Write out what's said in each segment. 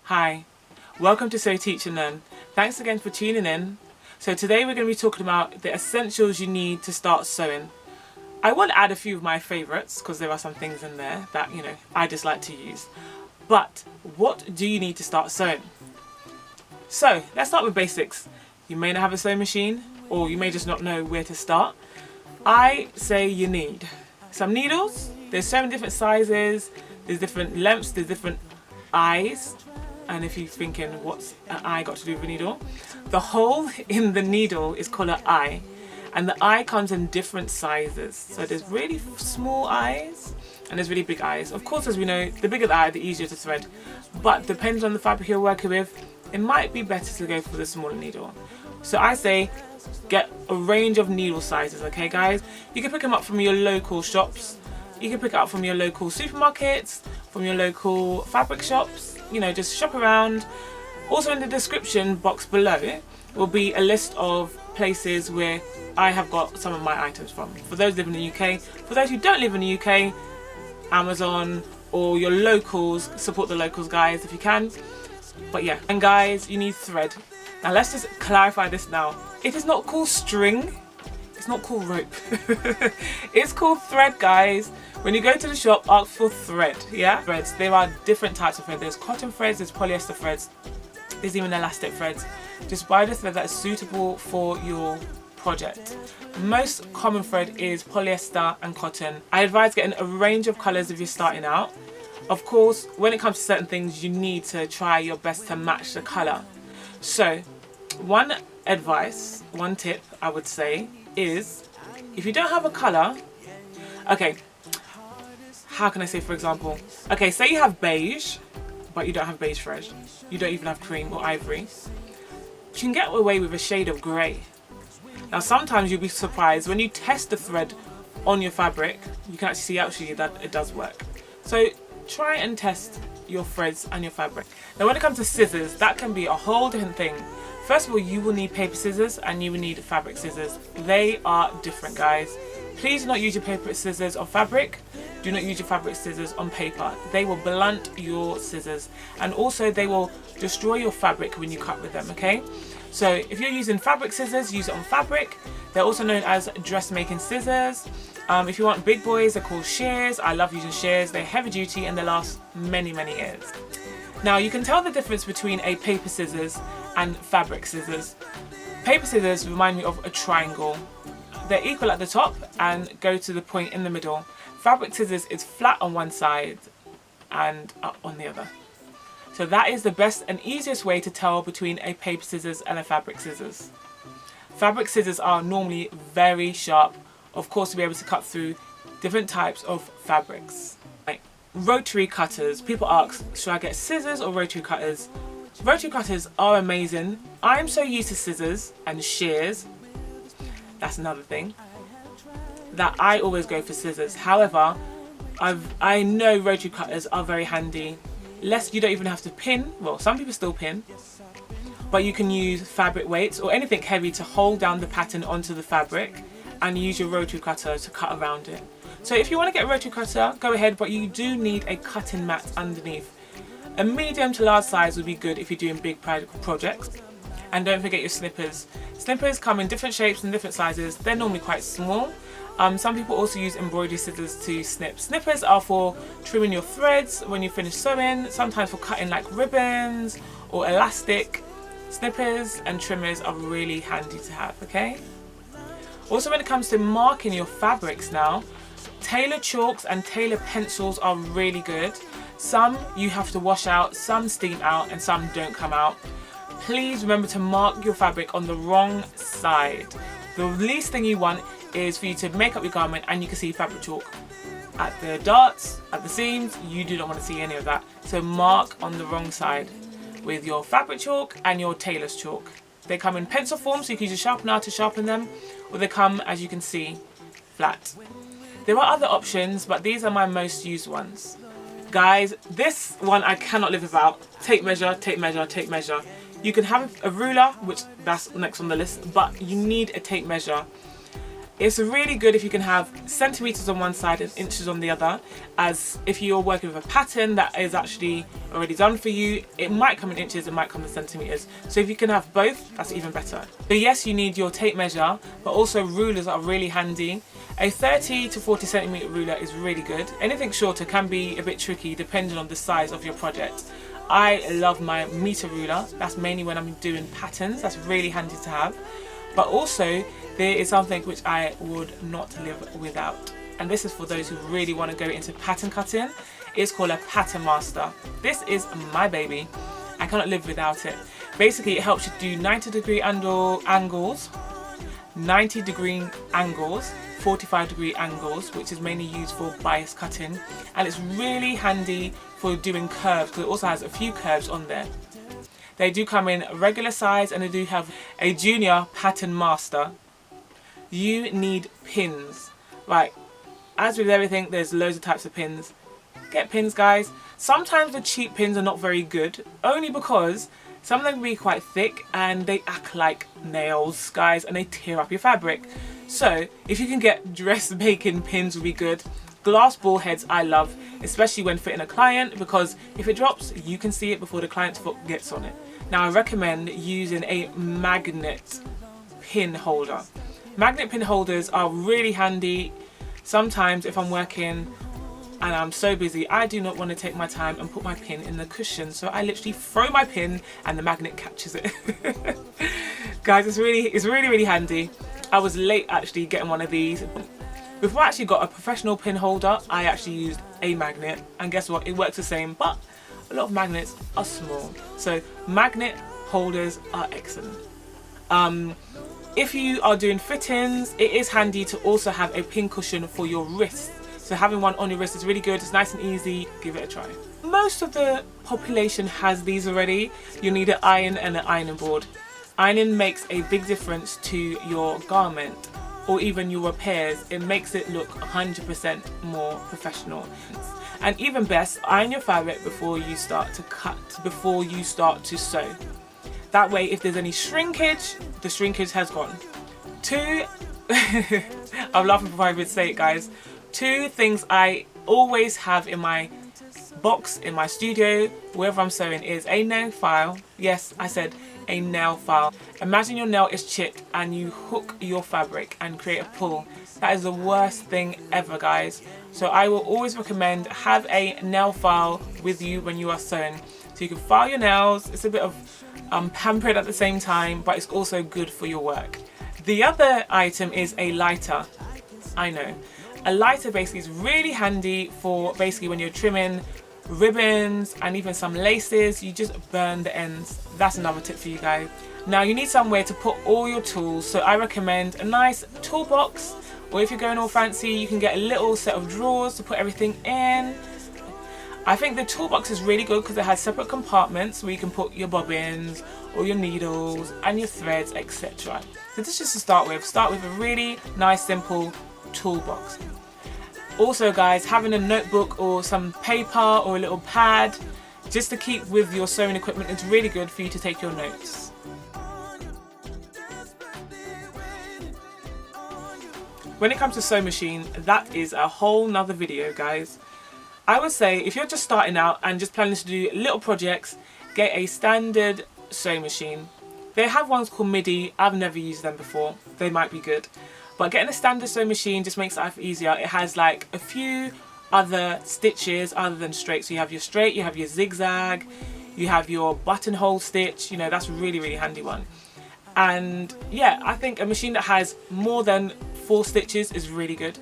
Hi, welcome to Sew Teach and Learn. Thanks again for tuning in. So today we're going to be talking about the essentials you need to start sewing. I will add a few of my favourites because there are some things in there that, I just like to use. But what do you need to start sewing? So let's start with basics. You may not have a sewing machine or you may just not know where to start. I say you need some needles. There's so many different sizes, there's different lengths, there's different eyes. And if you're thinking, what's an eye got to do with a needle? The hole in the needle is called an eye. And the eye comes in different sizes. So there's really small eyes and there's really big eyes. Of course, as we know, the bigger the eye, the easier to thread. But depending on the fabric you're working with, it might be better to go for the smaller needle. So I say get a range of needle sizes, okay guys? You can pick them up from your local shops. You can pick it up from your local supermarkets, from your local fabric shops. Just shop around. Also in the description box below will be a list of places where I have got some of my items from. For those living in the UK, for those who don't live in the UK, Amazon or your locals, support the locals guys if you can. But yeah, and guys, you need thread. Now let's just clarify this now. It is not called string, it's not called rope. It's called thread, guys. When you go to the shop, ask for thread, yeah? Threads, there are different types of thread. There's cotton threads, there's polyester threads, there's even elastic threads. Just buy the thread that is suitable for your project. Most common thread is polyester and cotton. I advise getting a range of colours if you're starting out. Of course, when it comes to certain things, you need to try your best to match the colour. So, one advice, one tip I would say is, if you don't have a colour, okay, how can I say, for example, okay, say you have beige, but you don't have beige thread. You don't even have cream or ivory. You can get away with a shade of grey. Now sometimes you'll be surprised when you test the thread on your fabric, you can actually see that it does work. So try and test your threads and your fabric. Now when it comes to scissors, that can be a whole different thing. First of all, you will need paper scissors and you will need fabric scissors. They are different, guys. Please do not use your paper scissors on fabric. Do not use your fabric scissors on paper. They will blunt your scissors and also they will destroy your fabric when you cut with them, okay? So if you're using fabric scissors, use it on fabric. They're also known as dressmaking scissors. If you want big boys, they're called shears. I love using shears. They're heavy duty and they last many, many years. Now you can tell the difference between a paper scissors and fabric scissors. Paper scissors remind me of a triangle. They're equal at the top and go to the point in the middle. Fabric scissors is flat on one side and up on the other. So that is the best and easiest way to tell between a paper scissors and a fabric scissors. Fabric scissors are normally very sharp, of course, to be able to cut through different types of fabrics. Like rotary cutters. People ask, should I get scissors or rotary cutters? Rotary cutters are amazing. I'm so used to scissors and shears. That's another thing, that I always go for scissors. However, I know rotary cutters are very handy. You don't even have to pin. Well, some people still pin, but you can use fabric weights or anything heavy to hold down the pattern onto the fabric and use your rotary cutter to cut around it. So if you want to get a rotary cutter, go ahead, but you do need a cutting mat underneath. A medium to large size would be good if you're doing big projects. And don't forget your snippers. Snippers come in different shapes and different sizes. They're normally quite small. Some people also use embroidery scissors to snip. Snippers are for trimming your threads when you finish sewing, sometimes for cutting like ribbons or elastic. Snippers and trimmers are really handy to have, okay? Also when it comes to marking your fabrics now, tailor chalks and tailor pencils are really good. Some you have to wash out, some steam out and some don't come out. Please remember to mark your fabric on the wrong side. The least thing you want is for you to make up your garment and you can see fabric chalk at the darts, at the seams. You do not want to see any of that. So mark on the wrong side with your fabric chalk and your tailor's chalk. They come in pencil form, so you can use a sharpener to sharpen them, or they come, as you can see, flat. There are other options, but these are my most used ones. Guys, this one I cannot live without. Tape measure, tape measure, tape measure. You can have a ruler, which that's next on the list, but you need a tape measure. It's really good if you can have centimeters on one side and inches on the other, as if you're working with a pattern that is actually already done for you, it might come in inches, it might come in centimeters. So if you can have both, that's even better. So yes, you need your tape measure, but also rulers are really handy. A 30 to 40 centimeter ruler is really good. Anything shorter can be a bit tricky depending on the size of your project. I love my meter ruler. That's mainly when I'm doing patterns. That's really handy to have. But also, there is something which I would not live without. And this is for those who really want to go into pattern cutting. It's called a pattern master. This is my baby. I cannot live without it. Basically, it helps you do 90-degree angles, 90-degree angles, 45-degree angles, which is mainly used for bias cutting. And it's really handy for doing curves, because it also has a few curves on there. They do come in regular size, and they do have a junior pattern master. You need pins. Right, as with everything, there's loads of types of pins. Get pins, guys. Sometimes the cheap pins are not very good, only because some of them can be quite thick and they act like nails, guys, and they tear up your fabric. So if you can get dressmaking pins, will be good. Glass ball heads I love, especially when fitting a client, because if it drops, you can see it before the client's foot gets on it. Now I recommend using a magnet pin holder. Magnet pin holders are really handy. Sometimes if I'm working and I'm so busy, I do not want to take my time and put my pin in the cushion, so I literally throw my pin and the magnet catches it. Guys, it's really handy. I was late actually getting one of these. Before I actually got a professional pin holder, I actually used a magnet, and guess what, it works the same, but a lot of magnets are small, so magnet holders are excellent. If you are doing fittings, it is handy to also have a pin cushion for your wrist. So having one on your wrist is really good. It's nice and easy. Give it a try. Most of the population has these already. You need an iron and an ironing board. Ironing makes a big difference to your garment or even your repairs. It makes it look 100% more professional. And even best, iron your fabric before you start to cut, before you start to sew. That way, if there's any shrinkage, the shrinkage has gone. I'm laughing before I even say it, guys. 2 things I always have in my box, in my studio, wherever I'm sewing, is a nail file. Yes, I said a nail file. Imagine your nail is chipped and you hook your fabric and create a pull. That is the worst thing ever, guys. So I will always recommend have a nail file with you when you are sewing. So you can file your nails. It's a bit of pampered at the same time, but it's also good for your work. The other item is a lighter. I know. A lighter basically is really handy for basically when you're trimming ribbons and even some laces, you just burn the ends. That's another tip for you guys. Now you need somewhere to put all your tools, so I recommend a nice toolbox, or if you're going all fancy, you can get a little set of drawers to put everything in. I think the toolbox is really good because it has separate compartments where you can put your bobbins or your needles and your threads, etc. So this is just to start with. Start with a really nice simple toolbox. Also guys, having a notebook or some paper or a little pad just to keep with your sewing equipment is really good for you to take your notes. When it comes to sewing machine, that is a whole nother video, guys. I would say if you're just starting out and just planning to do little projects, get a standard sewing machine. They have ones called MIDI. I've never used them before. They might be good. But getting a standard sewing machine just makes life easier. It has like a few other stitches other than straight. So you have your straight, you have your zigzag, you have your buttonhole stitch. You know, that's a really handy one. And yeah, I think a machine that has more than 4 stitches is really good.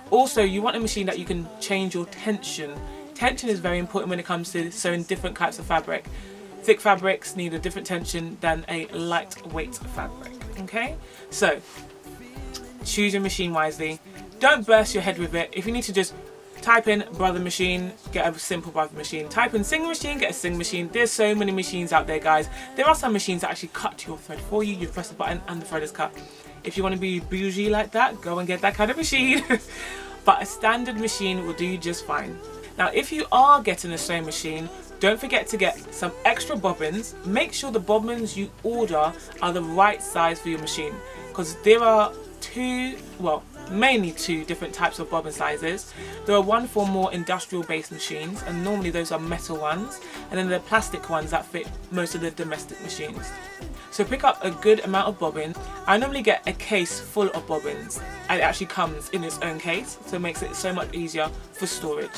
Also, you want a machine that you can change your tension. Tension is very important when it comes to sewing different types of fabric. Thick fabrics need a different tension than a lightweight fabric, okay? So, choose your machine wisely. Don't burst your head with it. If you need to just type in brother machine, get a simple brother machine. Type in sing machine, get a sing machine. There's so many machines out there, guys. There are some machines that actually cut your thread for you. You press a button and the thread is cut. If you want to be bougie like that, go and get that kind of machine. But a standard machine will do just fine. Now, if you are getting a sewing machine, don't forget to get some extra bobbins. Make sure the bobbins you order are the right size for your machine, because there are mainly two different types of bobbin sizes. There are one for more industrial based machines, and normally those are metal ones, and then there are plastic ones that fit most of the domestic machines. So pick up a good amount of bobbin. I normally get a case full of bobbins, and it actually comes in its own case, so it makes it so much easier for storage,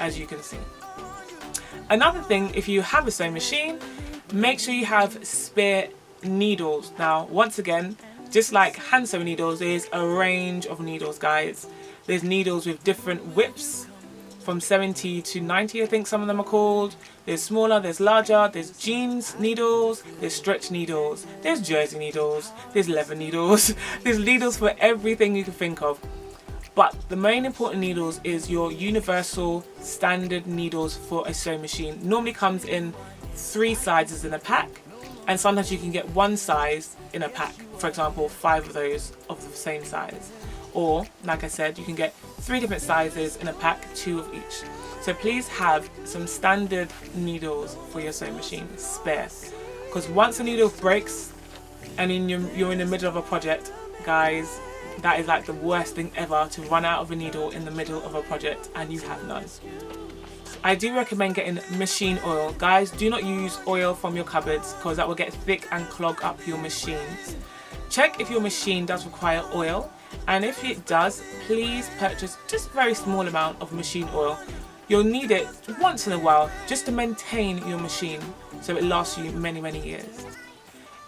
as you can see. Another thing, if you have a sewing machine, make sure you have spare needles. Now, once again, just like hand sewing needles, there's a range of needles, guys. There's needles with different widths, from 70 to 90, I think some of them are called. There's smaller, there's larger, there's jeans needles, there's stretch needles, there's jersey needles, there's leather needles, there's needles for everything you can think of. But the main important needles is your universal standard needles for a sewing machine. Normally comes in 3 sizes in a pack, and sometimes you can get 1 size in a pack. For example, 5 of those of the same size. Or, like I said, you can get 3 different sizes in a pack, 2 of each. So please have some standard needles for your sewing machine, spare. Because once a needle breaks and you're in the middle of a project, guys, that is like the worst thing ever, to run out of a needle in the middle of a project and you have none. I do recommend getting machine oil. Guys, do not use oil from your cupboards, because that will get thick and clog up your machines. Check if your machine does require oil, and if it does, please purchase just a very small amount of machine oil. You'll need it once in a while just to maintain your machine so it lasts you many, many years.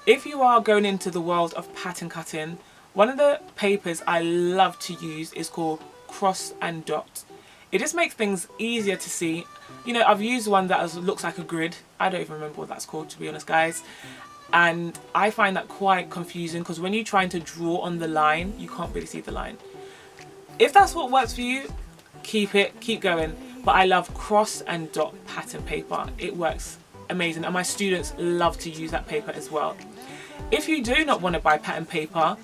If you are going into the world of pattern cutting, one of the papers I love to use is called Cross and Dot. It just makes things easier to see. You know, I've used one that looks like a grid. I don't even remember what that's called, to be honest, guys. And I find that quite confusing, because when you're trying to draw on the line, you can't really see the line. If that's what works for you, keep going. But I love Cross and Dot pattern paper. It works amazing, and my students love to use that paper as well. If you do not want to buy pattern paper,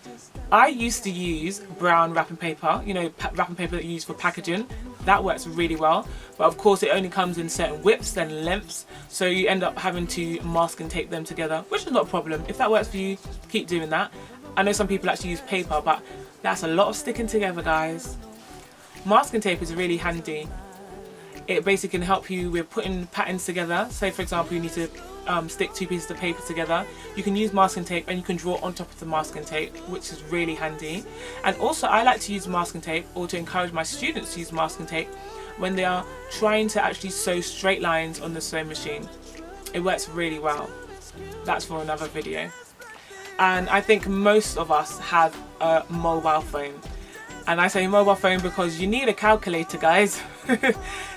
I used to use brown wrapping paper, you know, wrapping paper that you use for packaging. That works really well, but of course it only comes in certain widths and lengths, so you end up having to mask and tape them together, which is not a problem. If that works for you, keep doing that. I know some people actually use paper, but that's a lot of sticking together, guys. Masking tape is really handy. It basically can help you with putting patterns together. Say for example you need to stick 2 pieces of paper together. You can use masking tape and you can draw on top of the masking tape, which is really handy. And also I like to use masking tape, or to encourage my students to use masking tape, when they are trying to actually sew straight lines on the sewing machine. It works really well. That's for another video. And I think most of us have a mobile phone. And I say mobile phone because you need a calculator, guys.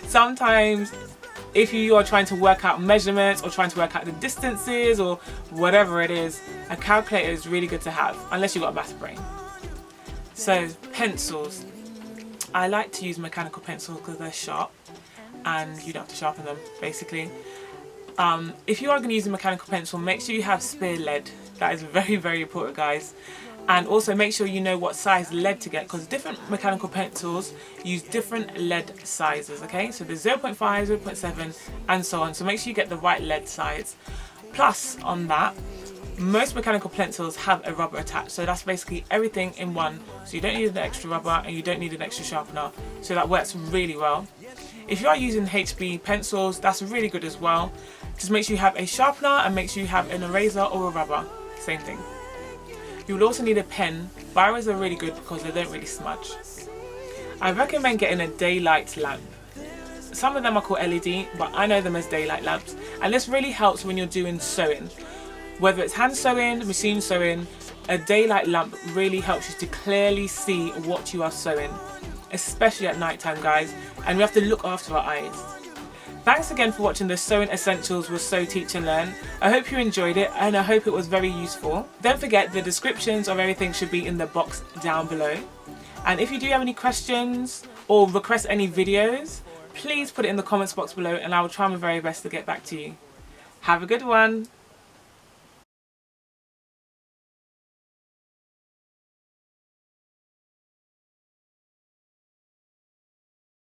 Sometimes if you are trying to work out measurements or trying to work out the distances or whatever it is, a calculator is really good to have, unless you've got a math brain. So pencils. I like to use mechanical pencils because they're sharp and you don't have to sharpen them, basically. If you are going to use a mechanical pencil, make sure you have spare lead. That is very, very important, guys. And also make sure you know what size lead to get, because different mechanical pencils use different lead sizes, okay? So there's 0.5, 0.7 and so on. So make sure you get the right lead size. Plus on that, most mechanical pencils have a rubber attached. So that's basically everything in one. So you don't need an extra rubber and you don't need an extra sharpener. So that works really well. If you are using HB pencils, that's really good as well. Just make sure you have a sharpener and make sure you have an eraser or a rubber. Same thing. You will also need a pen. Biros are really good because they don't really smudge. I recommend getting a daylight lamp. Some of them are called LED, but I know them as daylight lamps. And this really helps when you're doing sewing. Whether it's hand sewing, machine sewing, a daylight lamp really helps you to clearly see what you are sewing. Especially at night time, guys. And we have to look after our eyes. Thanks again for watching the Sewing Essentials with Sew Teach and Learn. I hope you enjoyed it and I hope it was very useful. Don't forget the descriptions of everything should be in the box down below. And if you do have any questions or request any videos, please put it in the comments box below and I will try my very best to get back to you. Have a good one.